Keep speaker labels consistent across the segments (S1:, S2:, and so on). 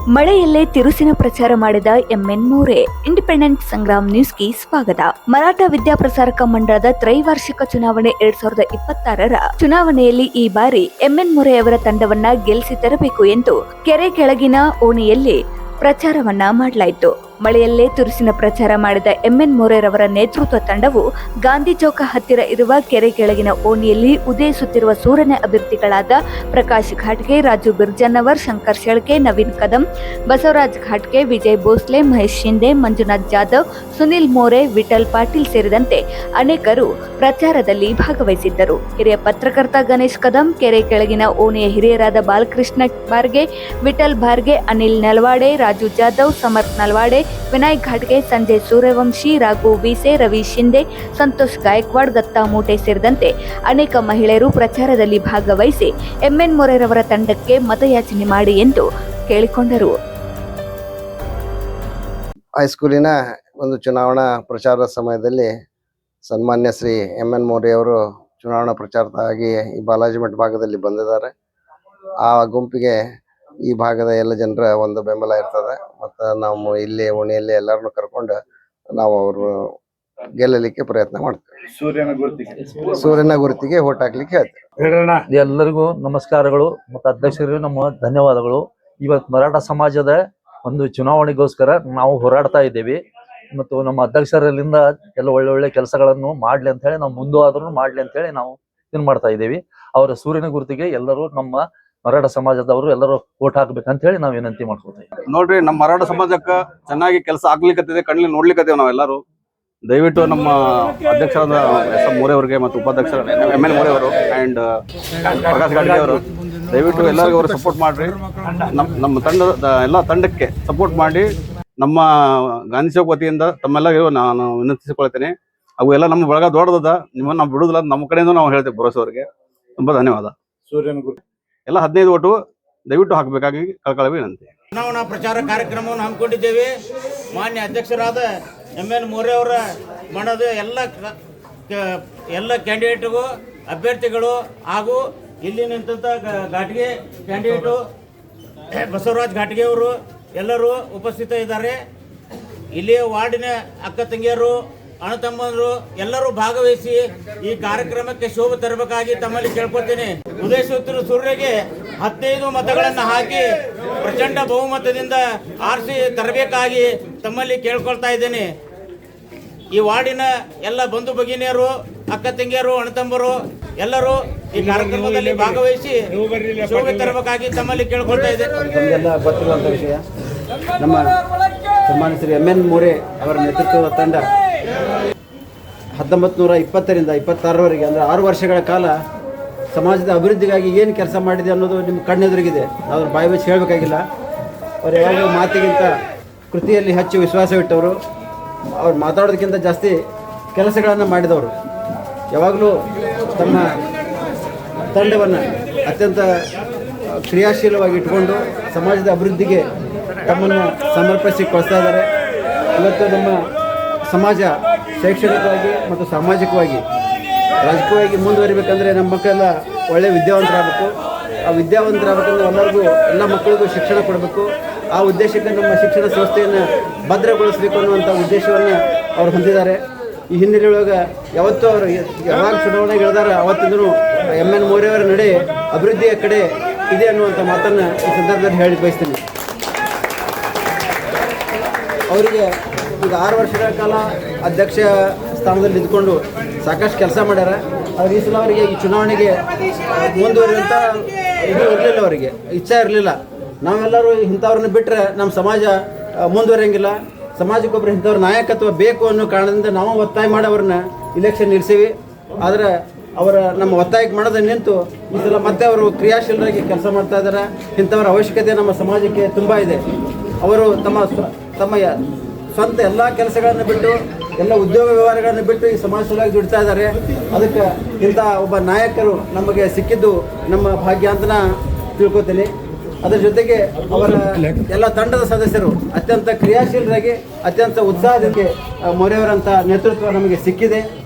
S1: ಮಳೆಯಲ್ಲೇ ತಿರುಸಿನ ಪ್ರಚಾರ ಮಾಡಿದ ಎಂಎನ್ ಮೋರೆ. ಇಂಡಿಪೆಂಡೆಂಟ್ ಸಂಗ್ರಾಮ್ ನ್ಯೂಸ್ಗೆ ಸ್ವಾಗತ. ಮರಾಠ ವಿದ್ಯಾಪ್ರಸಾರಕ ಮಂಡಳದ ತ್ರೈವಾರ್ಷಿಕ ಚುನಾವಣೆ 2026ರ ಚುನಾವಣೆಯಲ್ಲಿ ಈ ಬಾರಿ ಎಂಎನ್ ಮೋರೆ ಅವರ ತಂಡವನ್ನ ಗೆಲ್ಲಿಸಿ ತರಬೇಕು ಎಂದು ಕೆರೆ ಕೆಳಗಿನ ಓಣಿಯಲ್ಲಿ ಪ್ರಚಾರವನ್ನ ಮಾಡಲಾಯಿತು. ಮಳೆಯಲ್ಲೇ ತುರುಸಿನ ಪ್ರಚಾರ ಮಾಡಿದ ಎಂಎನ್ ಮೋರೆರವರ ನೇತೃತ್ವ ತಂಡವು ಗಾಂಧಿ ಚೌಕ ಹತ್ತಿರ ಇರುವ ಕೆರೆ ಕೆಳಗಿನ ಓಣಿಯಲ್ಲಿ ಉದಯಿಸುತ್ತಿರುವ ಸೂರ್ಯನ ಅಭ್ಯರ್ಥಿಗಳಾದ ಪ್ರಕಾಶ್ ಘಾಟ್ಗೆ, ರಾಜು ಬಿರ್ಜನ್ನವರ್, ಶಂಕರ್ ಶೆಳ್ಕೆ, ನವೀನ್ ಕದಂ, ಬಸವರಾಜ್ ಘಾಟ್ಗೆ, ವಿಜಯ್ ಭೋಸ್ಲೆ, ಮಹೇಶ್ ಶಿಂದೆ, ಮಂಜುನಾಥ್ ಜಾಧವ್, ಸುನಿಲ್ ಮೋರೆ, ವಿಠಲ್ ಪಾಟೀಲ್ ಸೇರಿದಂತೆ ಅನೇಕರು ಪ್ರಚಾರದಲ್ಲಿ ಭಾಗವಹಿಸಿದ್ದರು. ಹಿರಿಯ ಪತ್ರಕರ್ತ ಗಣೇಶ್ ಕದಂ, ಕೆರೆ ಕೆಳಗಿನ ಓಣಿಯ ಹಿರಿಯರಾದ ಬಾಲಕೃಷ್ಣ ಬಾರ್ಗೆ, ವಿಠಲ್ ಬಾರ್ಗೆ, ಅನಿಲ್ ನಲ್ವಾಡೆ, ರಾಜು ಜಾಧವ್, ಸಮರ್ಥ್ ನಲ್ವಾಡೆ, ವಿನಾಯಕ್ ಘಾಟ್ಗೆ, ಸಂಜಯ್ ಸೂರ್ಯವಂಶಿ, ರಾಘು ವೀಸೆ, ರವಿ ಶಿಂದೆ, ಸಂತೋಷ್ ಗಾಯಕ್ವಾಡ್, ದತ್ತಾ ಮೂಟೆ ಸೇರಿದಂತೆ ಅನೇಕ ಮಹಿಳೆಯರು ಪ್ರಚಾರದಲ್ಲಿ ಭಾಗವಹಿಸಿ ಎಂಎನ್ ಮೋರೆರವರ ತಂಡಕ್ಕೆ ಮತಯಾಚನೆ ಮಾಡಿ ಎಂದು ಕೇಳಿಕೊಂಡರು.
S2: ಹೈಸ್ಕೂಲಿನ ಒಂದು ಚುನಾವಣಾ ಪ್ರಚಾರದ ಸಮಯದಲ್ಲಿ ಸನ್ಮಾನ್ಯ ಶ್ರೀ ಎಂಎನ್ ಮೋರೆ ಅವರು ಚುನಾವಣಾ ಪ್ರಚಾರಕ್ಕಾಗಿ ಈ ಬಾಲಾಜಿ ಮಠ ಭಾಗದಲ್ಲಿ ಬಂದಿದ್ದಾರೆ. ಆ ಗುಂಪಿಗೆ ಈ ಭಾಗದ ಎಲ್ಲ ಜನರ ಒಂದು ಬೆಂಬಲ ಇರ್ತದೆ. ಮತ್ತು ನಾವು ಇಲ್ಲಿ ಓಣಿಯಲ್ಲಿ ಎಲ್ಲರನ್ನು ಕರ್ಕೊಂಡು ನಾವು ಅವರು ಗೆಲ್ಲಲಿಕ್ಕೆ ಪ್ರಯತ್ನ ಮಾಡ್ತೇವೆ. ಸೂರ್ಯನ ಗುರುತಿಗೆ ಓಟ್ ಹಾಕ್ಲಿಕ್ಕೆ ಹೇಳ್ತೇವೆ.
S3: ಎಲ್ಲರಿಗೂ ನಮಸ್ಕಾರಗಳು ಮತ್ತು ಅಧ್ಯಕ್ಷರಿಗೂ ನಮ್ಮ ಧನ್ಯವಾದಗಳು. ಇವತ್ತು ಮರಾಠ ಸಮಾಜದ ಒಂದು ಚುನಾವಣೆಗೋಸ್ಕರ ನಾವು ಹೋರಾಡ್ತಾ ಇದ್ದೀವಿ ಮತ್ತು ನಮ್ಮ ಅಧ್ಯಕ್ಷರಲ್ಲಿಂದ ಎಲ್ಲ ಒಳ್ಳೆ ಕೆಲಸಗಳನ್ನು ಮಾಡ್ಲಿ ಅಂತ ಹೇಳಿ ನಾವು ಮುಂದುವಾದ್ರೂ ಮಾಡ್ಲಿ ಅಂತ ಹೇಳಿ ನಾವು ಇದನ್ನ ಮಾಡ್ತಾ ಇದ್ದೀವಿ. ಅವರ ಸೂರ್ಯನ ಗುರುತಿಗೆ ಎಲ್ಲರೂ ನಮ್ಮ ಮರಾಠ ಸಮಾಜದವರು ಎಲ್ಲರೂ ಓಟ್ ಹಾಕ್ಬೇಕಂತ ಹೇಳಿ ನಾವು ವಿನಂತಿ ಮಾಡ್ಕೊತೀವಿ.
S4: ನೋಡ್ರಿ, ನಮ್ಮ ಮರಾಠ ಸಮಾಜಕ್ಕೆ ಚೆನ್ನಾಗಿ ಕೆಲಸ ಆಗ್ಲಿಕ್ಕತ್ತಿದೆ, ಕಣ್ಲಿ ನೋಡ್ಲಿಕ್ಕತ್ತೇವೆ ನಾವೆಲ್ಲರೂ. ದಯವಿಟ್ಟು ನಮ್ಮ ಅಧ್ಯಕ್ಷರಾದ ಎಸ್ ಎಂ ಮೋರೆ ಅವರಿಗೆ ಮತ್ತು ಉಪಾಧ್ಯಕ್ಷರ ಎಂಎನ್ ಮೋರೆ ಅವರು ಅಂಡ್ ಪ್ರಕಾಶ್ ಘಾಟ್ಗೆ ಅವರು ದಯವಿಟ್ಟು ಎಲ್ಲರಿಗೂ ಅವರು ಸಪೋರ್ಟ್ ಮಾಡ್ರಿ. ನಮ್ಮ ತಂಡದ ಎಲ್ಲ ತಂಡಕ್ಕೆ ಸಪೋರ್ಟ್ ಮಾಡಿ ನಮ್ಮ ಗಾಂಧಿ ಚೌಕ್ ವತಿಯಿಂದ ತಮ್ಮೆಲ್ಲರಿಗೂ ನಾನು ವಿನಂತಿಸಿಕೊಳ್ತೇನೆ. ಅವು ಎಲ್ಲ ನಮ್ಮ ಬಳಗ ದೊಡ್ಡದ, ನಿಮ್ಮನ್ನು ನಾವು ಬಿಡುದಿಲ್ಲ, ನಮ್ಮ ಕಡೆಯಿಂದ ನಾವು ಹೇಳ್ತೇವೆ ಭರೋಸೆವರಿಗೆ. ತುಂಬಾ ಧನ್ಯವಾದ. ಎಲ್ಲ 15 ಓಟು ದಯವಿಟ್ಟು ಹಾಕಬೇಕಾಗಿ ಕಳಕಳಿ ವಿನಂತಿ.
S5: ಚುನಾವಣಾ ಪ್ರಚಾರ ಕಾರ್ಯಕ್ರಮವನ್ನು ಹಮ್ಮಿಕೊಂಡಿದ್ದೇವೆ. ಮಾನ್ಯ ಅಧ್ಯಕ್ಷರಾದ ಎಂಎನ್ ಮೋರೆ ಅವರ ಮನದ ಎಲ್ಲ ಕ್ಯಾಂಡಿಡೇಟ್ಗೂ ಅಭ್ಯರ್ಥಿಗಳು ಹಾಗೂ ಇಲ್ಲಿ ನಿಂತ ಘಾಟ್ಗೆ ಕ್ಯಾಂಡಿಡೇಟು ಬಸವರಾಜ್ ಘಾಟ್ಗೆ ಅವರು ಎಲ್ಲರೂ ಉಪಸ್ಥಿತ ಇದ್ದಾರೆ. ಇಲ್ಲಿ ವಾರ್ಡಿನ ಅಕ್ಕ ತಂಗಿಯರು, ಅಣ್ಣ ತಮ್ಮಂದರು ಎಲ್ಲರೂ ಭಾಗವಹಿಸಿ ಈ ಕಾರ್ಯಕ್ರಮಕ್ಕೆ ಶೋಭೆ ತರಬೇಕಾಗಿ ತಮ್ಮಲ್ಲಿ ಕೇಳ್ಕೊತೀನಿ. ಉದಯಿಸುತ್ತಿರುವ ಸೂರ್ಯಗೆ 15 ಮತಗಳನ್ನು ಹಾಕಿ ಪ್ರಚಂಡ ಬಹುಮತದಿಂದ ಆರಿಸಿ ತರಬೇಕಾಗಿ ತಮ್ಮಲ್ಲಿ ಕೇಳ್ಕೊಳ್ತಾ ಇದ್ದೇನೆ. ಈ ವಾರ್ಡಿನ ಎಲ್ಲ ಬಂಧು ಭಗಿನಿಯರು, ಅಕ್ಕ ತಂಗಿಯರು, ಅಣ್ಣತಮ್ಮರು ಎಲ್ಲರೂ ಈ ಕಾರ್ಯಕ್ರಮದಲ್ಲಿ ಭಾಗವಹಿಸಿ ಶೋಭೆ ತರಬೇಕಾಗಿ ತಮ್ಮಲ್ಲಿ ಕೇಳ್ಕೊಳ್ತಾ ಇದ್ದೇನೆ.
S6: ನಮಗೆಲ್ಲ ಗೊತ್ತಿರುವಂಥ ವಿಷಯ, ನಮ್ಮ ಸನ್ಮಾನ್ಯ ಶ್ರೀ ಎಂಎನ್ ಮೋರೆ ಅವರ ನೇತೃತ್ವದ ತಂಡ 1920ರಿಂದ 26ರವರೆಗೆ ಅಂದರೆ 6 ವರ್ಷಗಳ ಕಾಲ ಸಮಾಜದ ಅಭಿವೃದ್ಧಿಗಾಗಿ ಏನು ಕೆಲಸ ಮಾಡಿದೆ ಅನ್ನೋದು ನಿಮ್ಮ ಕಣ್ಣೆದುರಿಗಿದೆ. ನಾವು ಬಾಯಿ ಬಚ್ಚಿ ಹೇಳಬೇಕಾಗಿಲ್ಲ. ಅವರು ಯಾವಾಗಲೂ ಮಾತಿಗಿಂತ ಕೃತಿಯಲ್ಲಿ ಹೆಚ್ಚು ವಿಶ್ವಾಸವಿಟ್ಟವರು. ಅವ್ರು ಮಾತಾಡೋದಕ್ಕಿಂತ ಜಾಸ್ತಿ ಕೆಲಸಗಳನ್ನು ಮಾಡಿದವರು. ಯಾವಾಗಲೂ ತಮ್ಮ ತಂಡವನ್ನು ಅತ್ಯಂತ ಕ್ರಿಯಾಶೀಲವಾಗಿ ಇಟ್ಕೊಂಡು ಸಮಾಜದ ಅಭಿವೃದ್ಧಿಗೆ ತಮ್ಮನ್ನು ಸಮರ್ಪಿಸಿಕೊಳ್ತಾ ಇದ್ದಾರೆ. ಇವತ್ತು ನಮ್ಮ ಸಮಾಜ ಶೈಕ್ಷಣಿಕವಾಗಿ ಮತ್ತು ಸಾಮಾಜಿಕವಾಗಿ ರಾಜಕೀಯವಾಗಿ ಮುಂದುವರಿಬೇಕಂದ್ರೆ ನಮ್ಮ ಮಕ್ಕಳೆಲ್ಲ ಒಳ್ಳೆಯ ವಿದ್ಯಾವಂತರಾಗಬೇಕು. ಆ ವಿದ್ಯಾವಂತರಾಗಬೇಕಂದ್ರೆ ಎಲ್ಲ ಮಕ್ಕಳಿಗೂ ಶಿಕ್ಷಣ ಕೊಡಬೇಕು. ಆ ಉದ್ದೇಶಕ್ಕೆ ನಮ್ಮ ಶಿಕ್ಷಣ ಸಂಸ್ಥೆಯನ್ನು ಭದ್ರಗೊಳಿಸಬೇಕು ಅನ್ನುವಂಥ ಉದ್ದೇಶವನ್ನು ಅವರು ಹೊಂದಿದ್ದಾರೆ. ಈ ಹಿನ್ನೆಲೆಯೊಳಗೆ ಯಾವತ್ತೂ ಅವರು ಯಾವಾಗ ಚುನಾವಣೆಗೆ ಇಳಿದಾರೆ ಅವತ್ತಿಂದೂ ಎಂಎನ್ ಮೋರೆಯವರ ನಡೆ ಅಭಿವೃದ್ಧಿಯ ಕಡೆ ಇದೆ ಅನ್ನುವಂಥ ಮಾತನ್ನು ಈ ಸಂದರ್ಭದಲ್ಲಿ ಹೇಳಿ ಬಯಸ್ತೀನಿ. ಅವರಿಗೆ ಈಗ 6 ವರ್ಷಗಳ ಕಾಲ ಅಧ್ಯಕ್ಷ ಸ್ಥಾನದಲ್ಲಿ ನಿಂತ್ಕೊಂಡು ಸಾಕಷ್ಟು ಕೆಲಸ ಮಾಡ್ಯಾರ. ಅವ್ರು ಈ ಸಲ ಅವರಿಗೆ ಈ ಚುನಾವಣೆಗೆ ಮುಂದುವರಿಯುವಂಥ ಇದು ಇರಲಿಲ್ಲ, ಅವರಿಗೆ ಇಚ್ಛೆ ಇರಲಿಲ್ಲ. ನಾವೆಲ್ಲರೂ ಇಂಥವ್ರನ್ನ ಬಿಟ್ಟರೆ ನಮ್ಮ ಸಮಾಜ ಮುಂದುವರಿಯಂಗಿಲ್ಲ. ಸಮಾಜಕ್ಕೊಬ್ಬರು ಇಂಥವ್ರ ನಾಯಕತ್ವ ಬೇಕು ಅನ್ನೋ ಕಾರಣದಿಂದ ನಾವು ಒತ್ತಾಯ ಮಾಡಿ ಅವ್ರನ್ನ ಇಲೆಕ್ಷನ್ ನಿಲ್ಲಿಸೀವಿ. ಆದರೆ ನಮ್ಮ ಒತ್ತಾಯಕ್ಕೆ ಮಾಡೋದನ್ನು ನಿಂತು ಈ ಸಲ ಮತ್ತೆ ಅವರು ಕ್ರಿಯಾಶೀಲರಾಗಿ ಕೆಲಸ ಮಾಡ್ತಾ ಇದ್ದಾರೆ. ಇಂಥವ್ರ ಅವಶ್ಯಕತೆ ನಮ್ಮ ಸಮಾಜಕ್ಕೆ ತುಂಬ ಇದೆ. ಅವರು ತಮ್ಮ ಸ್ವಂತ ಎಲ್ಲ ಕೆಲಸಗಳನ್ನು ಬಿಟ್ಟು, ಎಲ್ಲ ಉದ್ಯೋಗ ವ್ಯವಹಾರಗಳನ್ನು ಬಿಟ್ಟು ಈ ಸಮಾಜ ಸಲುವಾಗಿ ದುಡಿತಾ ಇದ್ದಾರೆ. ಅದಕ್ಕೆ ಇಂಥ ಒಬ್ಬ ನಾಯಕರು ನಮಗೆ ಸಿಕ್ಕಿದ್ದು ನಮ್ಮ ಭಾಗ್ಯ ಅಂತ ತಿಳ್ಕೊತೀನಿ. ಅದರ ಜೊತೆಗೆ ಅವರ ಎಲ್ಲ ತಂಡದ ಸದಸ್ಯರು ಅತ್ಯಂತ ಕ್ರಿಯಾಶೀಲರಾಗಿ ಅತ್ಯಂತ ಉತ್ಸಾಹಕ್ಕೆ ಮೋರೆಯವರಂಥ ನೇತೃತ್ವ ನಮಗೆ ಸಿಕ್ಕಿದೆ.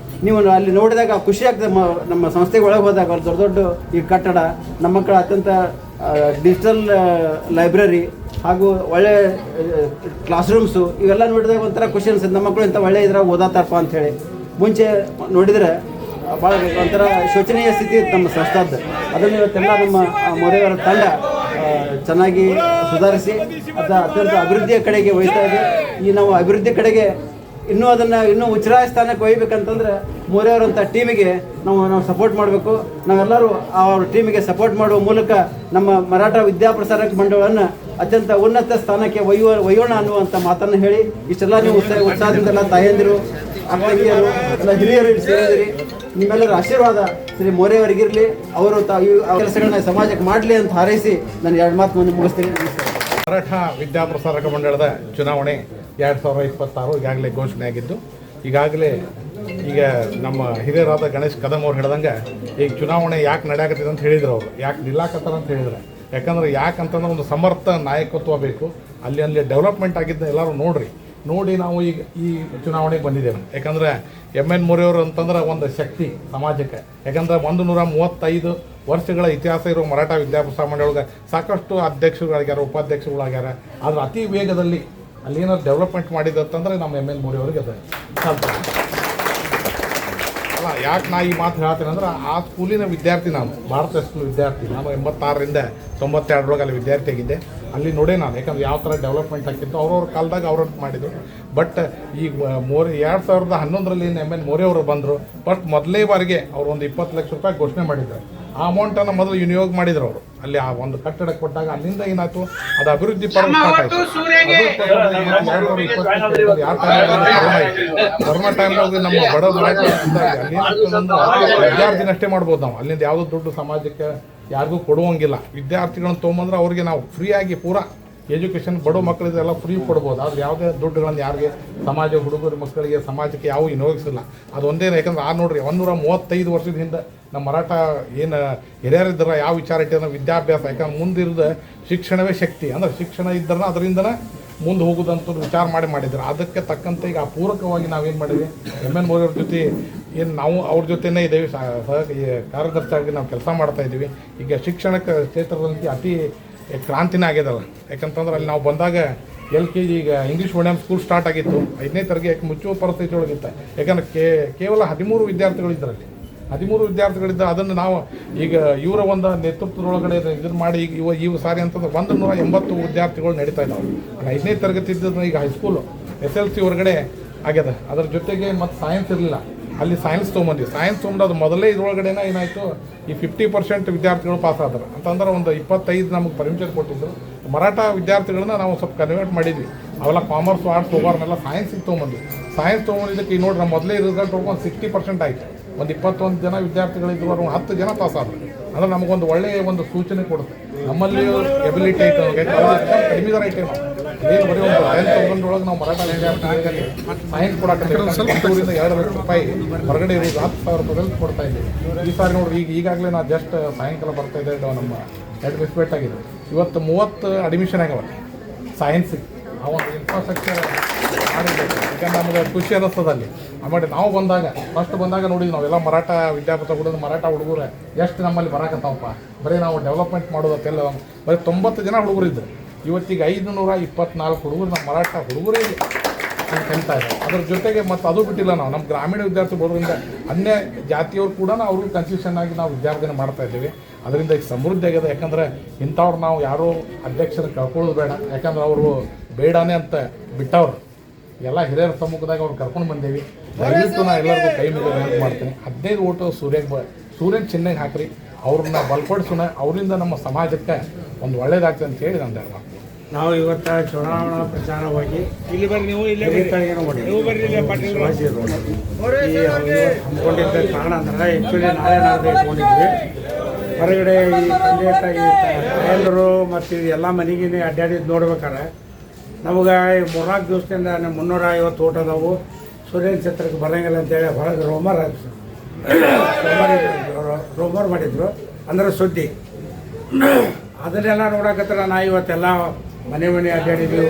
S6: ನೀವು ಅಲ್ಲಿ ನೋಡಿದಾಗ ಖುಷಿ ಆಗ್ತದೆ. ನಮ್ಮ ಸಂಸ್ಥೆಗೆ ಒಳಗೆ ಹೋದಾಗ ದೊಡ್ಡ ದೊಡ್ಡ ಈ ಕಟ್ಟಡ, ನಮ್ಮ ಮಕ್ಕಳ ಅತ್ಯಂತ ಡಿಜಿಟಲ್ ಲೈಬ್ರರಿ ಹಾಗೂ ಒಳ್ಳೆ ಕ್ಲಾಸ್ ರೂಮ್ಸು ಇವೆಲ್ಲ ನೋಡಿದಾಗ ಒಂಥರ ಖುಷಿ ಅನ್ಸುತ್ತೆ. ನಮ್ಮ ಮಕ್ಕಳು ಇಂಥ ಒಳ್ಳೆ ಇದ್ರಾಗ ಓದಾತಾರಪ್ಪ ಅಂಥೇಳಿ. ಮುಂಚೆ ನೋಡಿದರೆ ಭಾಳ ಒಂಥರ ಶೋಚನೀಯ ಸ್ಥಿತಿ ಇತ್ತು ನಮ್ಮ ಸಂಸ್ಥಾದ್ದು. ಅದನ್ನು ಇವತ್ತೆಲ್ಲ ನಮ್ಮ ಮೊರೆಯವರ ತಂಡ ಚೆನ್ನಾಗಿ ಸುಧಾರಿಸಿ ಅತ್ಯಂತ ಅಭಿವೃದ್ಧಿಯ ಕಡೆಗೆ ಒಯ್ತಾ ಇದೆ. ಈ ನಾವು ಅಭಿವೃದ್ಧಿ ಕಡೆಗೆ ಇನ್ನೂ ಉಚ್ಚರಾಯ ಸ್ಥಾನಕ್ಕೆ ಒಯ್ಬೇಕಂತಂದ್ರೆ ಮೊರೆಯವರಂಥ ಟೀಮಿಗೆ ನಾವು ಸಪೋರ್ಟ್ ಮಾಡಬೇಕು. ನಾವೆಲ್ಲರೂ ಅವ್ರ ಟೀಮಿಗೆ ಸಪೋರ್ಟ್ ಮಾಡುವ ಮೂಲಕ ನಮ್ಮ ಮರಾಠ ವಿದ್ಯಾಪ್ರಸಾರಕ ಮಂಡಳವನ್ನು ಅತ್ಯಂತ ಉನ್ನತ ಸ್ಥಾನಕ್ಕೆ ಒಯ್ಯೋಣ ಅನ್ನುವಂಥ ಮಾತನ್ನು ಹೇಳಿ ಇಷ್ಟೆಲ್ಲ ನೀವು ಉತ್ಸಾಹದಿಂದೆಲ್ಲ ತಾಯಂದಿರು, ಅಕ್ಕಂಗಿಯರು ಎಲ್ಲ ಹಿರಿಯರು ಸೇರಿದಿರಿ. ನಿಮ್ಮೆಲ್ಲರ ಆಶೀರ್ವಾದ ಶ್ರೀ ಮೊರೆಯವರಿಗಿರಲಿ. ಅವರು ಈ ಕೆಲಸಗಳನ್ನ ಸಮಾಜಕ್ಕೆ ಮಾಡಲಿ ಅಂತ ಹಾರೈಸಿ ನಾನು 2 ಮಾತು ಮುಂದೆ ಮುಗಿಸ್ತೀನಿ.
S7: ಮರಾಠ ವಿದ್ಯಾಪ್ರಸಾರಕ ಮಂಡಳದ ಚುನಾವಣೆ 2026 ಈಗಾಗಲೇ ಘೋಷಣೆ ಆಗಿದ್ದು, ಈಗಾಗಲೇ ಈಗ ನಮ್ಮ ಹಿರಿಯರಾದ ಗಣೇಶ್ ಕದಮ್ ಅವ್ರು ಹೇಳ್ದಂಗೆ ಈಗ ಚುನಾವಣೆ ಯಾಕೆ ನಡೆಯಾಕತ್ತಿದೆ ಅಂತ ಹೇಳಿದ್ರು. ಅವರು ಯಾಕೆ ನಿಲ್ಲಾಕತ್ತಾರ ಅಂತ ಹೇಳಿದ್ರೆ, ಯಾಕಂದ್ರೆ ಯಾಕಂತಂದ್ರೆ ಒಂದು ಸಮರ್ಥ ನಾಯಕತ್ವ ಬೇಕು. ಅಲ್ಲಿ ಡೆವಲಪ್ಮೆಂಟ್ ಆಗಿದ್ದ ಎಲ್ಲರೂ ನೋಡಿ ನಾವು ಈಗ ಈ ಚುನಾವಣೆಗೆ ಬಂದಿದ್ದೇವೆ. ಯಾಕಂದರೆ MN ಮೊರೆಯವರು ಅಂತಂದ್ರೆ ಒಂದು ಶಕ್ತಿ ಸಮಾಜಕ್ಕೆ. ಯಾಕಂದರೆ 135 ವರ್ಷಗಳ ಇತಿಹಾಸ ಇರೋ ಮರಾಠ ವಿದ್ಯಾಪ್ರಸಾರ ಮಂಡಳಗೆ ಸಾಕಷ್ಟು ಅಧ್ಯಕ್ಷರುಗಳಾಗ್ಯಾರ, ಉಪಾಧ್ಯಕ್ಷರುಗಳಾಗ್ಯಾರ. ಆದರೆ ಅತಿ ವೇಗದಲ್ಲಿ ಅಲ್ಲಿ ಏನಾದ್ರು ಡೆವಲಪ್ಮೆಂಟ್ ಮಾಡಿದಂತಂದ್ರೆ ನಮ್ಮ MN ಮೊರೆಯವರಿಗೆ ಅದು ಸ್ವಲ್ಪ ಅಲ್ಲ. ಯಾಕೆ ನಾ ಈ ಮಾತು ಹೇಳ್ತೇನೆ ಅಂದ್ರೆ, ಆ ಸ್ಕೂಲಿನ ವಿದ್ಯಾರ್ಥಿ ನಾನು, ಭಾರತ ಸ್ಕೂಲ್ ವಿದ್ಯಾರ್ಥಿ ನಾನು. 86ರಿಂದ 92 ಅಲ್ಲಿ ವಿದ್ಯಾರ್ಥಿ ಆಗಿದ್ದೆ. ಅಲ್ಲಿ ನೋಡೇ ನಾನು, ಯಾಕಂದ್ರೆ ಯಾವ ಥರ ಡೆವಲಪ್ಮೆಂಟ್ ಆಗ್ತಿತ್ತು ಅವ್ರವ್ರ ಕಾಲದಾಗ ಅವ್ರವ್ರು ಮಾಡಿದ್ರು. ಬಟ್ ಈಗ 2011ರಲ್ಲಿ MN ಮೊರೆಯವರು ಬಂದರು. ಬಟ್ ಮೊದಲೇ ಬಾರಿಗೆ ಅವ್ರು ಒಂದು 20 ಲಕ್ಷ ರೂಪಾಯಿ ಘೋಷಣೆ ಮಾಡಿದ್ದಾರೆ. ಆ ಅಮೌಂಟನ್ನು ಮೊದಲು ವಿನಿಯೋಗ ಮಾಡಿದ್ರು ಅವರು. ಅಲ್ಲಿ ಆ ಒಂದು ಕಟ್ಟಡ ಕೊಟ್ಟಾಗ ಅಲ್ಲಿಂದ ಏನಾಯ್ತು, ಅದು ಅಭಿವೃದ್ಧಿ ಪರ್ವ ಸ್ಟಾರ್ಟ್ ಆಯಿತು. ಕೊರೋನಾ ಟೈಮ್ದಾಗ ನಮ್ಮ ಬಡ ವಿದ್ಯಾರ್ಥಿನಷ್ಟೇ ಮಾಡ್ಬೋದು ನಾವು. ಅಲ್ಲಿಂದ ಯಾವುದೋ ದುಡ್ಡು ಸಮಾಜಕ್ಕೆ ಯಾರಿಗೂ ಕೊಡುವಂಗಿಲ್ಲ. ವಿದ್ಯಾರ್ಥಿಗಳನ್ನ ತೊಗೊಂಬಂದ್ರೆ ಅವ್ರಿಗೆ ನಾವು ಫ್ರೀಯಾಗಿ ಪೂರಾ ಎಜುಕೇಷನ್ ಬಡ ಮಕ್ಕಳಿಗೆಲ್ಲ ಫ್ರೀ ಕೊಡ್ಬೋದು. ಆದರೆ ಯಾವುದೇ ದುಡ್ಡುಗಳನ್ನು ಯಾರಿಗೆ ಸಮಾಜ ಹುಡುಗರು ಮಕ್ಕಳಿಗೆ ಸಮಾಜಕ್ಕೆ ಯಾವ ವಿನಿಯೋಗಿಸಿಲ್ಲ. ಅದೊಂದೇ. ಯಾಕಂದ್ರೆ ನೋಡ್ರಿ 135 ವರ್ಷದ ಹಿಂದೆ ನಮ್ಮ ಮರಾಠ ಏನು ಹಿರಿಯರಿದ್ದಾರ ಯಾವ ವಿಚಾರ ಇಟ್ಟಿದ್ರೆ ವಿದ್ಯಾಭ್ಯಾಸ. ಯಾಕಂದ್ರೆ ಮುಂದಿರೋದು ಶಿಕ್ಷಣವೇ ಶಕ್ತಿ. ಅಂದ್ರೆ ಶಿಕ್ಷಣ ಇದ್ದರೆ ಅದರಿಂದನೇ ಮುಂದೆ ಹೋಗೋದಂತ ವಿಚಾರ ಮಾಡಿದ್ರು. ಅದಕ್ಕೆ ತಕ್ಕಂತೆ ಈಗ ಪೂರಕವಾಗಿ ನಾವೇನು ಮಾಡಿದ್ವಿ, MN ಮೊರೆಯವ್ರ ಜೊತೆ ಏನು ನಾವು ಅವ್ರ ಜೊತೆನೇ ಇದ್ದೇವೆ, ಕಾರ್ಯದರ್ಶಿಯಾಗಿ ನಾವು ಕೆಲಸ ಮಾಡ್ತಾಯಿದ್ದೀವಿ. ಈಗ ಶಿಕ್ಷಣಕ್ಕೆ ಕ್ಷೇತ್ರದಲ್ಲಿ ಅತಿ ಕ್ರಾಂತಿನೇ ಆಗ್ಯದಲ್ಲ. ಯಾಕಂತಂದ್ರೆ ಅಲ್ಲಿ ನಾವು ಬಂದಾಗ LKG ಈಗ ಇಂಗ್ಲೀಷ್ ಮೀಡಿಯಂ ಸ್ಕೂಲ್ ಸ್ಟಾರ್ಟ್ ಆಗಿತ್ತು. 5ನೇ ತರಗತಿ ಮುಚ್ಚುವ ಪರಿಸ್ಥಿತಿ ಒಳಗಿತ್ತು. ಯಾಕಂದ್ರೆ ಕೇವಲ 13 ವಿದ್ಯಾರ್ಥಿಗಳಿದ್ದರಲ್ಲಿ. 13 ವಿದ್ಯಾರ್ಥಿಗಳಿದ್ದ ಅದನ್ನು ನಾವು ಈಗ ಇವರ ಒಂದು ನೇತೃತ್ವದೊಳಗಡೆ ಇದನ್ನು ಮಾಡಿ ಈಗ ಇವು ಸಾರಿ ಅಂತಂದ್ರೆ 180 ವಿದ್ಯಾರ್ಥಿಗಳು ನಡೀತಾ ಇದ್ದಾವೆ. 5ನೇ ತರಗತಿ ಇದ್ದದನ್ನ ಈಗ ಹೈಸ್ಕೂಲು SLC ಹೊರಗಡೆ ಆಗ್ಯದ. ಅದರ ಜೊತೆಗೆ ಮತ್ತು ಸೈನ್ಸ್ ಇರಲಿಲ್ಲ, ಅಲ್ಲಿ ಸೈನ್ಸ್ ತೊಗೊಂಬಂದ್ವಿ. ಸೈನ್ಸ್ ತೊಗೊಂಡು ಅದು ಮೊದಲೇ ಇದ್ರೊಳಗಡೆನ ಏನಾಯಿತು, ಈ 50% ವಿದ್ಯಾರ್ಥಿಗಳು ಪಾಸ್ ಆದರು. ಅಂತಂದ್ರೆ ಒಂದು 25 ನಮಗೆ ಪರ್ಮಿಷನ್ ಕೊಟ್ಟಿದ್ದರು. ಮರಾಠ ವಿದ್ಯಾರ್ಥಿಗಳನ್ನ ನಾವು ಸ್ವಲ್ಪ ಕನ್ವರ್ಟ್ ಮಾಡಿದ್ವಿ. ಅವೆಲ್ಲ ಕಾಮರ್ಸ್, ಆರ್ಟ್ಸ್ ಹೋಗೋರ್ನೆಲ್ಲ ಸೈನ್ಸಿಗೆ ತೊಗೊಂಬಂದ್ವಿ. ಸೈನ್ಸ್ ತೊಗೊಂಡಿದ್ದಕ್ಕೆ ಈಗ ನೋಡ್ರಿ, ನಮ್ಮ ಮೊದಲೇ ರಿಸಲ್ಟ್ ಒಂದು 60% ಆಯಿತು. ಒಂದು 21 ಜನ ವಿದ್ಯಾರ್ಥಿಗಳಿದ್ರು, 10 ಜನ ಪಾಸ್ ಆದರು. ಅಂದರೆ ನಮಗೊಂದು ಒಳ್ಳೆಯ ಒಂದು ಸೂಚನೆ ಕೊಡುತ್ತೆ. ನಮ್ಮಲ್ಲಿ ಎಬಿಲಿಟಿ ಐತೆ, ಕಡಿಮೆ ದರ ಐತೆ. ನಾವು ಏನು ಬರೀ ಒಂದು 10,000 ನಾವು ಮರಾಠ ವಿದ್ಯಾರ್ಥಿಗಳಿಗೆ ಸೈನ್ಸ್ ಕೊಡೋಕೆ ಸ್ವಲ್ಪ 2 ಲಕ್ಷ ರೂಪಾಯಿ ಹೊರಗಡೆ ಇರೋದು 10,000 ರೂಪಾಯಿ ಕೊಡ್ತಾ ಇದ್ದೀವಿ. ಈ ಸಾರಿ ನೋಡ್ರಿ, ಈಗಾಗಲೇ ನಾವು ಜಸ್ಟ್ ಸಾಯಂಕಾಲ ಬರ್ತಾ ಇದ್ದೆ, ನಮ್ಮ ಹೆಡ್ ರಿಸ್ಪೆಕ್ಟ್ ಆಗಿದೆ. ಇವತ್ತು 30 ಅಡ್ಮಿಷನ್ ಆಗ್ಯಾವ ಸೈನ್ಸಿಗೆ. ಆ ಒಂದು ಇನ್ಫ್ರಾಸ್ಟ್ರಕ್ಚರ್ ಮಾಡಿರ್ಬೇಕು. ಯಾಕಂದ್ರೆ ನಮಗೆ ಖುಷಿ ಅನ್ನಿಸ್ತದೆ ಅಲ್ಲಿ. ಆಮೇಲೆ ನಾವು ಫಸ್ಟ್ ಬಂದಾಗ ನೋಡಿದ್ವಿ, ನಾವೆಲ್ಲ ಮರಾಠ ವಿದ್ಯಾಪೀಠ ಹುಡುಗರು, ಮರಾಠ ಹುಡುಗರು ಎಷ್ಟು ನಮ್ಮಲ್ಲಿ ಬರಾಕತ್ತಾವಪ್ಪ. ಬರೀ ನಾವು ಡೆವಲಪ್ಮೆಂಟ್ ಮಾಡೋದಕ್ಕೆಲ್ಲ ಬರೀ 90 ಜನ ಹುಡುಗರು ಇದ್ದರು. ಇವತ್ತಿಗೆ 524 ಹುಡುಗರು ನಮ್ಮ ಮರಾಠ ಹುಡುಗರೇ ಕಲಿತಾ ಇದ್ದಾರೆ. ಅದ್ರ ಜೊತೆಗೆ ಮತ್ತು ಅದು ಬಿಟ್ಟಿಲ್ಲ, ನಮ್ಮ ಗ್ರಾಮೀಣ ವಿದ್ಯಾರ್ಥಿ ಬರೋದ್ರಿಂದ ಅನ್ಯ ಜಾತಿಯವರು ಕೂಡ ಅವ್ರಿಗೆ ಕನ್ಫ್ಯೂಷನ್ ಆಗಿ ನಾವು ವಿದ್ಯಾರ್ಥಿನ ಮಾಡ್ತಾ ಇದ್ದೀವಿ. ಅದರಿಂದ ಈಗ ಸಮೃದ್ಧಿ ಆಗಿದೆ. ಯಾಕಂದರೆ ಇಂಥವ್ರು ನಾವು ಯಾರೂ ಅಧ್ಯಕ್ಷರ ಕಳ್ಕೊಳ್ಳೋದು ಬೇಡ. ಯಾಕಂದ್ರೆ ಅವರು ಬೇಡನೇ ಅಂತ ಬಿಟ್ಟವ್ರು ಎಲ್ಲ ಹಿರಿಯರ ಸಮ್ಮುಖದಾಗ ಅವ್ರು ಕರ್ಕೊಂಡು ಬಂದೇವಿ. ದಯವಿಟ್ಟು ನಾನು ಎಲ್ಲರಿಗೂ ಕೈ ಮೇಲೆ ನೆನಪು ಮಾಡ್ತೀನಿ. 15 ಓಟು ಸೂರ್ಯನ ಚಿಹ್ನೆಗೆ ಹಾಕ್ರಿ, ಅವ್ರನ್ನ ಬಲಪಡಿಸೋಣ. ಅವರಿಂದ ನಮ್ಮ ಸಮಾಜಕ್ಕೆ ಒಂದು ಒಳ್ಳೇದಾಗ್ತದೆ ಅಂತ ಹೇಳಿ ನಾನು ಹೇಳ್ತೀನಿ.
S8: ನಾವು ಇವತ್ತು ಚುನಾವಣಾ ಪ್ರಚಾರವಾಗಿ ಇಲ್ಲಿ ಬರ್ರಿ, ನೀವು ಇಲ್ಲೇ ಹಮ್ಮಿಕೊಂಡಿದ್ದ ಕಾರಣ ಅಂದ್ರೆ ಆ್ಯಕ್ಚುಲಿ ನಾಳೆ ನಾಳೆ ಇಟ್ಕೊಂಡಿದ್ವಿ. ಹೊರಗಡೆ ಈ ತಾಯಂದರು ಮತ್ತು ಎಲ್ಲ ಮನೆಗಿನೇ ಅಡ್ಡಾಡಿದ್ದು ನೋಡ್ಬೇಕಾರೆ ನಮಗೆ 3-4 ದಿವಸದಿಂದ 350 ಓಟ್ ಅದಾವು, ಸೂರ್ಯನ ಕ್ಷೇತ್ರಕ್ಕೆ ಬರೋಂಗಿಲ್ಲ ಅಂತೇಳಿ ಹೊರಗೆ ರೋಮರ್ ಮಾಡಿದ್ರು. ಅಂದ್ರೆ ಸುದ್ದಿ ಅದನ್ನೆಲ್ಲ ನೋಡಕತ್ರ ನಾ ಇವತ್ತೆಲ್ಲ ಮನೆ ಅಡ್ಡಾಡಿದ್ವಿ.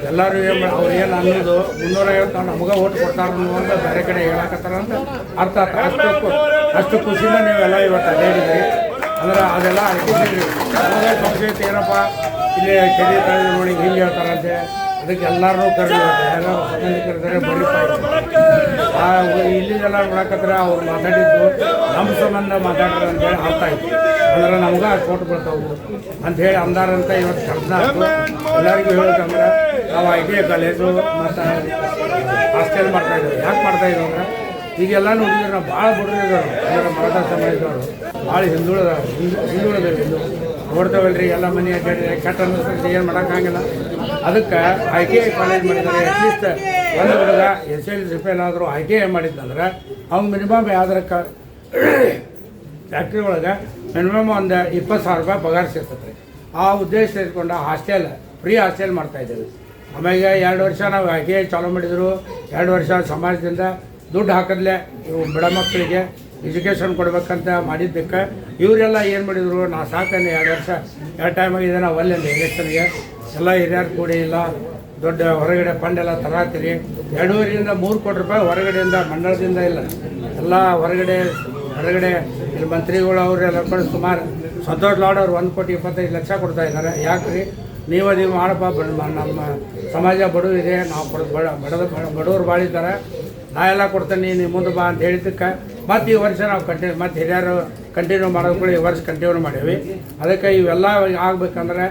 S8: ಎಲ್ಲರೂ ಅವ್ರು ಏನು ಅನ್ನೋದು 350 ನಮಗೆ ಓಟ್ ಕೊಡ್ತಾರೆ ಅನ್ನುವಂಥ ಬೇರೆ ಕಡೆ ಹೇಳಕತ್ತಾರ ಅಂತ ಅರ್ಥ. ಅಷ್ಟು ಖುಷಿಯಿಂದ ನೀವೆಲ್ಲ ಇವತ್ತು ಅಡ್ಡಾಡಿದ್ರಿ. ಅಂದ್ರೆ ಅದೆಲ್ಲ ಅಡ್ಡಿದ್ರಿ. ನಮಗೆ ಸಂಶಯ ಏನಪ್ಪ, ಇಲ್ಲಿ ಕೆರೆ ತಳದ ನೋಡಿ ಹಿಂಗೆ ಹೇಳ್ತಾರಂತೆ, ಅದಕ್ಕೆ ಎಲ್ಲರೂ ಕರೆದಿದ್ದಾರೆ, ಎಲ್ಲರೂ ಸಂಬಂಧಿಕರಿದ್ದಾರೆ, ಇಲ್ಲಿದೆಲ್ಲ ನೋಡಕತ್ರ ಅವ್ರು ಮಾತಾಡಿದ್ದು ನಮ್ಮ ಸಂಬಂಧ ಮಾತಾಡ್ತಾರೆ ಅಂತೇಳಿ ಅರ್ಥ ಆಯ್ತು. ಅಂದ್ರೆ ನಮ್ಗೆ ಕೊಟ್ಟು ಬರ್ತಾವು ಅಂಥೇಳಿ ಅಂದಾರಂತ ಇವತ್ತು ಕೆಲಸ ಆಯ್ತು. ಎಲ್ಲರಿಗೂ ಹೇಳ್ಬೇಕಂದ್ರೆ ನಾವು ITI ಕಾಲೇಜು ಮತ್ತು ಹಾಸ್ಟೆಲ್ ಮಾಡ್ತಾಯಿದ್ದೀವಿ. ಯಾಕೆ ಮಾಡ್ತಾಯಿದ್ದೀವಿ ಅಂದ್ರೆ ಈಗೆಲ್ಲ ನೋಡಿದ್ರೆ ನಾವು ಭಾಳ ಬಡವರಿದ್ದವರು, ಅಂದ್ರೆ ಮರಾಠ ಸಮಾಜದವರು ಭಾಳ ಹಿಂದುಳಿದೇವೆ. ನೋಡ್ತೇವಲ್ರಿ ಎಲ್ಲ ಮನೆ ಅಡ್ಡಾಡಿ ಕೆಟ್ಟ ಅನ್ನಿಸ್ತದೆ, ಏನು ಮಾಡೋಕ್ಕಾಗಿಲ್ಲ. ಅದಕ್ಕೆ ITI ಕಾಲೇಜ್ ಮಾಡಿದ್ದಾರೆ. ಅಟ್ಲೀಸ್ಟ್ ಒಂದು ಹುಡುಗ SLC ಫೇಲ್ ಆದರೂ ITI ಮಾಡಿದ್ದಂದ್ರೆ ಅವ್ನು ಮಿನಿಮಮ್ ಯಾವ್ದಾರ ಫ್ಯಾಕ್ಟ್ರಿ ಒಳಗೆ ಮಿನಿಮಮ್ ಒಂದು 20,000 ರೂಪಾಯಿ ಪಗಾರ ಸಿಗ್ತದೆ. ಆ ಉದ್ದೇಶ ಇಟ್ಕೊಂಡು ಹಾಸ್ಟೆಲ್ ಫ್ರೀ ಹಾಸ್ಟೆಲ್ ಮಾಡ್ತಾಯಿದ್ದೇವೆ. ಆಮೇಲೆ 2 ವರ್ಷ ನಾವು ITI ಚಾಲೂ ಮಾಡಿದರು. 2 ವರ್ಷ ಸಮಾಜದಿಂದ ದುಡ್ಡು ಹಾಕಿದ್ಲೆ ಇವು ಬಡ ಮಕ್ಕಳಿಗೆ ಎಜುಕೇಷನ್ ಕೊಡ್ಬೇಕಂತ ಮಾಡಿದ್ದಕ್ಕೆ ಇವರೆಲ್ಲ ಏನು ಮಾಡಿದರು, ನಾ ಸಾಕಂದ್ರೆ 2 ವರ್ಷ 2 ಟೈಮ್ ಆಗಿದೆ ನಾವು ಒಳ್ಳೆಯ ಎಲೆಕ್ಷನ್ಗೆ ಎಲ್ಲ ಹಿರಿಯರು ಕೂಡಿ ಇಲ್ಲ ದೊಡ್ಡ ಹೊರಗಡೆ ಫಂಡ್ ಎಲ್ಲ ತರಾತೀರಿ. 2.5 3 ಕೋಟಿ ರೂಪಾಯಿ ಹೊರಗಡೆಯಿಂದ ಮಂಡಳದಿಂದ ಇಲ್ಲ, ಎಲ್ಲ ಹೊರಗಡೆ ಇಲ್ಲಿ ಮಂತ್ರಿಗಳು ಅವರೆಲ್ಲ ಕೂಡ ಸುಮಾರು ಸಂತೋಷ್ ಲಾಡ್ ಅವ್ರು 1,25,00,000 ಕೊಡ್ತಾ ಇದ್ದಾರೆ. ಯಾಕ್ರಿ ನೀವು ಮಾಡಪ್ಪ, ನಮ್ಮ ಸಮಾಜ ಬಡವಿದೆ, ನಾವು ಬಡವರು ಭಾಳ ಇದ್ದಾರೆ, ನಾ ಎಲ್ಲ ಕೊಡ್ತೇನೆ, ನೀವು ಮುಂದೆ ಬಾ ಅಂತ ಹೇಳಿದ್ದಕ್ಕೆ ಮತ್ತು ಈ ವರ್ಷ ನಾವು ಮತ್ತು ಹಿರಿಯರು ಕಂಟಿನ್ಯೂ ಮಾಡೋದು ಕೂಡ ಈ ವರ್ಷ ಕಂಟಿನ್ಯೂ ಮಾಡೀವಿ. ಅದಕ್ಕೆ ಇವೆಲ್ಲ ಆಗ್ಬೇಕಂದ್ರೆ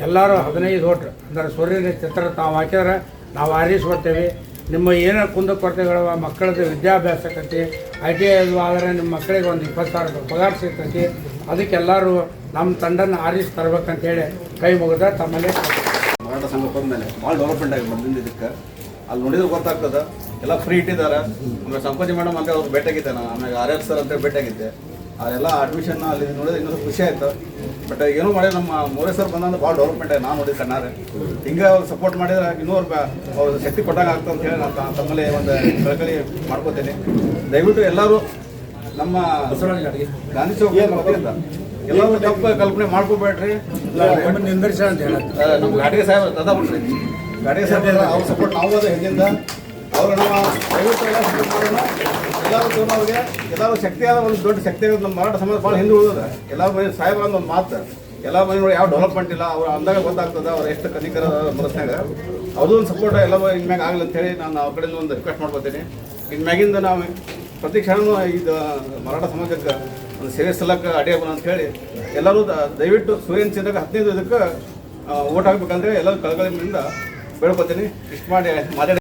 S8: ಎಲ್ಲರೂ 15 ವೋಟ್ ಅಂದ್ರೆ ಸೂರ್ಯನ ಚಿತ್ರ ತಾವು ಹಾಕಿದ್ರೆ ನಾವು ಆರಿಸ್ಕೊಡ್ತೇವೆ. ನಿಮ್ಮ ಏನೋ ಕುಂದುಕೊರತೆಗಳು ಮಕ್ಕಳದ್ದು ವಿದ್ಯಾಭ್ಯಾಸಕ್ಕಂತೆ ITI ಆದರೆ ನಿಮ್ಮ ಮಕ್ಕಳಿಗೆ ಒಂದು 20,000 ರೂಪಾಯಿ ಪಗಾರ ಸಿಗ್ತೈತಿ. ಅದಕ್ಕೆಲ್ಲರೂ ನಮ್ಮ ತಂಡನ ಆರಿಸಿ ತರ್ಬೇಕಂತೇಳಿ ಕೈ ಮುಗಿದ ತಮ್ಮಲ್ಲಿ
S4: ಮರಾಠ ಸಂಘ ಬಂದಮೇಲೆ ಭಾಳ ಡೆವಲಪ್ಮೆಂಟ್ ಆಗಿ ಬಂದಿಂದ ಇದಕ್ಕೆ ಅಲ್ಲಿ ನೋಡಿದ್ರೆ ಗೊತ್ತಾಗ್ತದೆ. ಎಲ್ಲ ಫ್ರೀ ಇಟ್ಟಿದ್ದಾರೆ. ಆಮೇಲೆ ಸಂಕೋಚಿ ಮೇಡಮ್ ಅಂತ ಅವ್ರು ಭೇಟಿಯಾಗಿದ್ದೆ ನಾನು, ಆಮೇಲೆ RF ಸರ್ ಅಂತ ಭೇಟಿಯಾಗಿದ್ದೆ. ಅವರೆಲ್ಲ ಅಡ್ಮಿಷನ್ ಅಲ್ಲಿ ನೋಡಿದ್ರೆ ಇನ್ನೂ ಖುಷಿ ಆಯಿತು. ಬಟ್ ಏನೂ ಮಾಡಿ ನಮ್ಮ ಮೋರೆ ಸರ್ ಬಂದಂದ್ರೆ ಭಾಳ ಡೆವಲಪ್ಮೆಂಟ್ ಆಗಿ ನಾನು ನೋಡಿದ್ದು ಕಣ್ಣಾರೆ. ಹಿಂಗೆ ಅವ್ರು ಸಪೋರ್ಟ್ ಮಾಡಿದ್ರೆ ಇನ್ನೂ ಅವ್ರು ಶಕ್ತಿ ಕೊಟ್ಟಾಗ ಆಗ್ತದೆ ಅಂತ ಹೇಳಿ ನಾನು ತಮ್ಮಲ್ಲಿ ಒಂದು ಕಳಕಳಿ ಮಾಡ್ಕೋತೀನಿ. ದಯವಿಟ್ಟು ಎಲ್ಲರೂ ನಮ್ಮ ಗಾಂಧಿ ಚೌಕ ವತಿಯಿಂದ ಎಲ್ಲರೂ ತಪ್ಪು ಕಲ್ಪನೆ ಮಾಡ್ಕೋಬೇಡ್ರಿ.
S8: ನಿಂದರ್ಸ ಅಂತ ಹೇಳಿ
S4: ನಮ್ಮ ಗಾಡಿಗೆ ಸಾಹೇಬ್ ದಾದಾ ಬಿಡ್ರಿ, ಗಾಡಿಗೆ ಸಾಹೇಬ್ ಅವ್ರ ಸಪೋರ್ಟ್ ನಾವು ಅದ ಹಿಂದಿಂದ ಅವರು ನಮ್ಮ ದಯವಿಟ್ಟು ಎಲ್ಲ ಸಪೋರ್ಟ್ ಮಾಡೋಣ. ಎಲ್ಲರೂ ಅವ್ರಿಗೆ ಎಲ್ಲರೂ ಶಕ್ತಿಯಾದ ಒಂದು ದೊಡ್ಡ ಶಕ್ತಿ ಆಗೋದು. ನಮ್ಮ ಮರಾಠ ಸಮಾಜ ಭಾಳ ಹಿಂದೆ ಉಳಿದ ಎಲ್ಲ ಮನೆ ಸಾಹೇಬ ಒಂದು ಮಾತು, ಎಲ್ಲ ಮನೆ ನೋಡಿ ಯಾವ ಡೆವಲಪ್ಮೆಂಟ್ ಇಲ್ಲ, ಅವ್ರು ಅಂದಾಗ ಗೊತ್ತಾಗ್ತದೆ ಅವ್ರು ಎಷ್ಟು ಕನಿಕರ ಮನಸ್ಸಿನಾಗ. ಅವ್ರದ್ದು ಒಂದು ಸಪೋರ್ಟ್ ಎಲ್ಲ ಇನ್ಮ್ಯಾಗ ಆಗಲಿ ಅಂತೇಳಿ ನಾನು ಅವ್ರ ಕಡೆಯಿಂದ ಒಂದು ರಿಕ್ವೆಸ್ಟ್ ಮಾಡ್ಕೊತೀನಿ. ಇನ್ಮ್ಯಾಗಿಂದ ನಾವು ಪ್ರತಿ ಕ್ಷಣವೂ ಇದು ಮರಾಠ ಸಮಾಜಕ್ಕೆ ಒಂದು ಸೇವೆ ಸಲಕ್ಕೆ ಅಡಿಯಾಗೋಣ ಅಂತ ಹೇಳಿ ಎಲ್ಲರೂ ದಯವಿಟ್ಟು ಸೂರ್ಯನ ಚಿನ್ನಕ್ಕೆ 15 ಇದಕ್ಕೆ ಓಟ್ ಹಾಕ್ಬೇಕಂದ್ರೆ ಎಲ್ಲರೂ ಕಳಕಳಿಯಿಂದ ಬೇಡ್ಕೊತೀನಿ. ಇಷ್ಟು ಮಾಡಿ ಮಾತಾಡಿ